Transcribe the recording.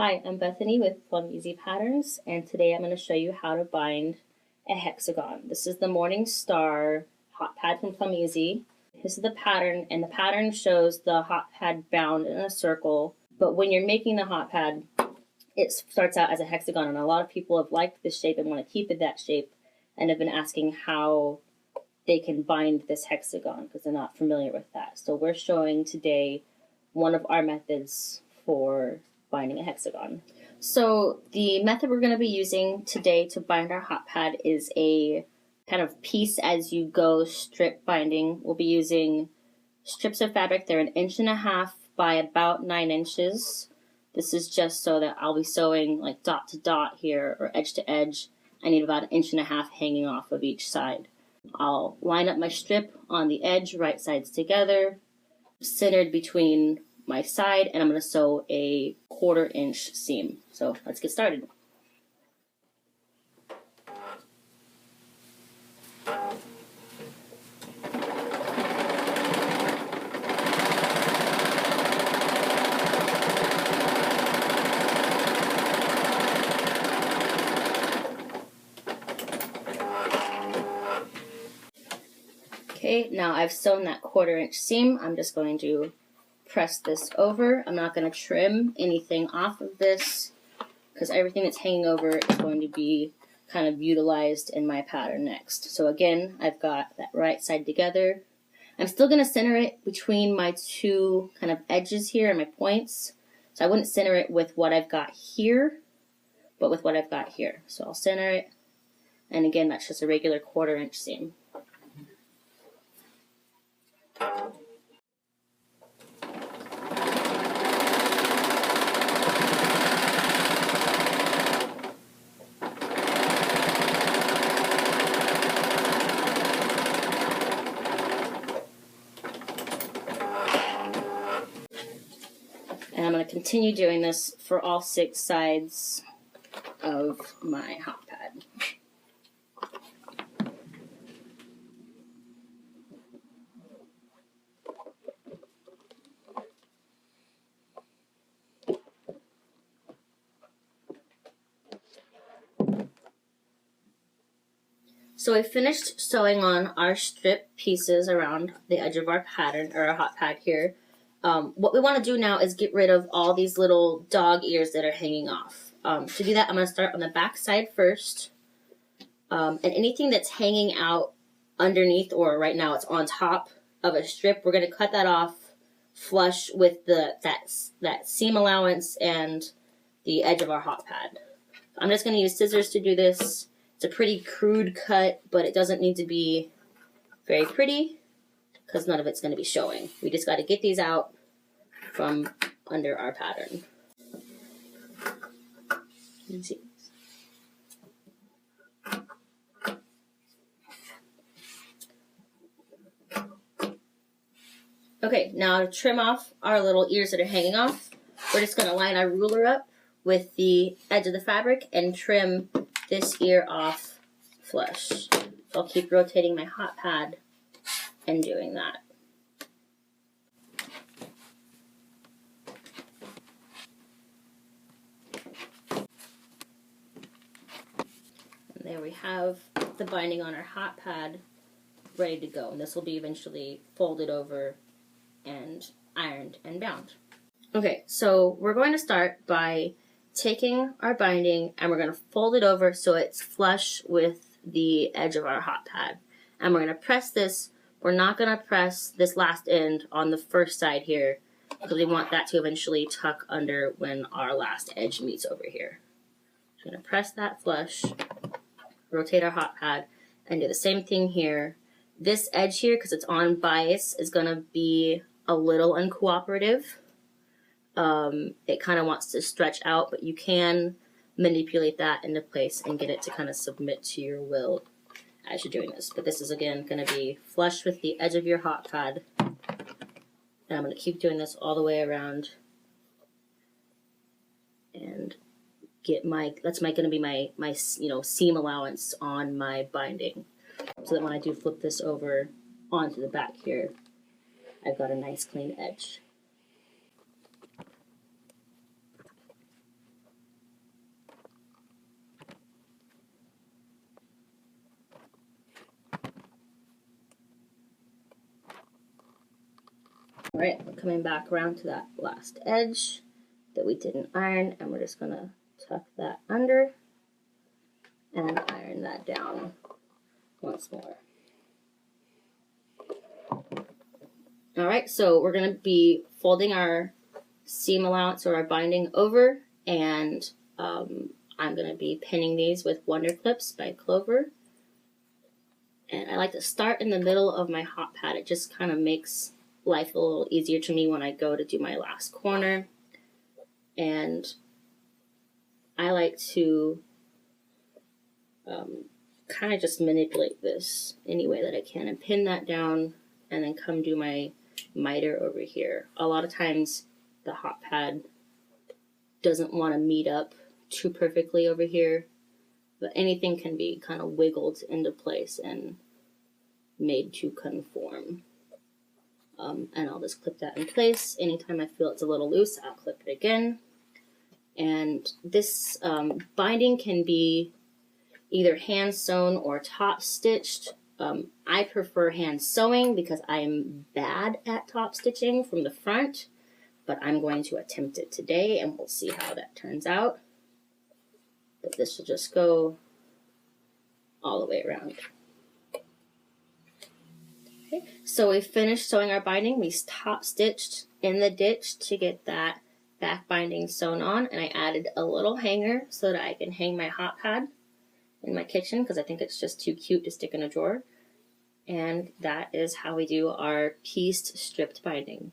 Hi, I'm Bethany with PlumEasy Patterns, and today I'm going to show you how to bind a hexagon. This is the Morning Star hot pad from PlumEasy. This is the pattern, and the pattern shows the hot pad bound in a circle, but when you're making the hot pad, it starts out as a hexagon, and a lot of people have liked this shape and want to keep it that shape, and have been asking how they can bind this hexagon because they're not familiar with that. So we're showing today one of our methods for binding a hexagon. So the method we're going to be using today to bind our hot pad is a kind of piece as you go strip binding. We'll be using strips of fabric. They're 1.5 inches by about 9 inches. This is just so that I'll be sewing like dot to dot here or edge to edge. I need about 1.5 inches hanging off of each side. I'll line up my strip on the edge, right sides together, centered between my side, and I'm going to sew a 1/4 inch seam. So let's get started. Okay, now I've sewn that 1/4 inch seam. I'm just going to press this over. I'm not going to trim anything off of this because everything that's hanging over is going to be kind of utilized in my pattern next. So again, I've got that right side together. I'm still going to center it between my two kind of edges here and my points. So I wouldn't center it with what I've got here, but with what I've got here. So I'll center it, and again, that's just a regular 1/4 inch seam. And I'm going to continue doing this for all 6 sides of my hot pad. So I finished sewing on our strip pieces around the edge of our pattern, or our hot pad here. What we want to do now is get rid of all these little dog ears that are hanging off. To do that, I'm going to start on the back side first. And anything that's hanging out underneath, or right now it's on top of a strip, we're going to cut that off flush with that seam allowance and the edge of our hot pad. I'm just going to use scissors to do this. It's a pretty crude cut, but it doesn't need to be very pretty because none of it's going to be showing. We just got to get these out from under our pattern. You can see. Okay, now to trim off our little ears that are hanging off, we're just going to line our ruler up with the edge of the fabric and trim this ear off flush. So I'll keep rotating my hot pad and doing that. And there we have the binding on our hot pad ready to go. And this will be eventually folded over and ironed and bound. Okay, so we're going to start by taking our binding and we're going to fold it over so it's flush with the edge of our hot pad. And we're going to press this. We're not going to press this last end on the first side here because we want that to eventually tuck under when our last edge meets over here. So I'm going to press that flush, rotate our hot pad, and do the same thing here. This edge here, because it's on bias, is going to be a little uncooperative. It kind of wants to stretch out, but you can manipulate that into place and get it to kind of submit to your will as you're doing this. But this is, again, going to be flush with the edge of your hot pad. And I'm going to keep doing this all the way around and get my, that's going to be my seam allowance on my binding. So that when I do flip this over onto the back here, I've got a nice clean edge. All right, we're coming back around to that last edge that we didn't iron, and we're just gonna tuck that under and iron that down once more. All right, so we're gonna be folding our seam allowance or our binding over, and I'm gonna be pinning these with Wonder Clips by Clover. And I like to start in the middle of my hot pad. It just kind of makes life a little easier to me when I go to do my last corner. And I like to kind of just manipulate this any way that I can and pin that down and then come do my miter over here. A lot of times the hot pad doesn't want to meet up too perfectly over here, but anything can be kind of wiggled into place and made to conform. And I'll just clip that in place. Anytime I feel it's a little loose, I'll clip it again. And this binding can be either hand sewn or top stitched. I prefer hand sewing because I am bad at top stitching from the front, but I'm going to attempt it today and we'll see how that turns out. But this will just go all the way around. Okay, so we finished sewing our binding. We top stitched in the ditch to get that back binding sewn on, and I added a little hanger so that I can hang my hot pad in my kitchen because I think it's just too cute to stick in a drawer. And that is how we do our pieced stripped binding.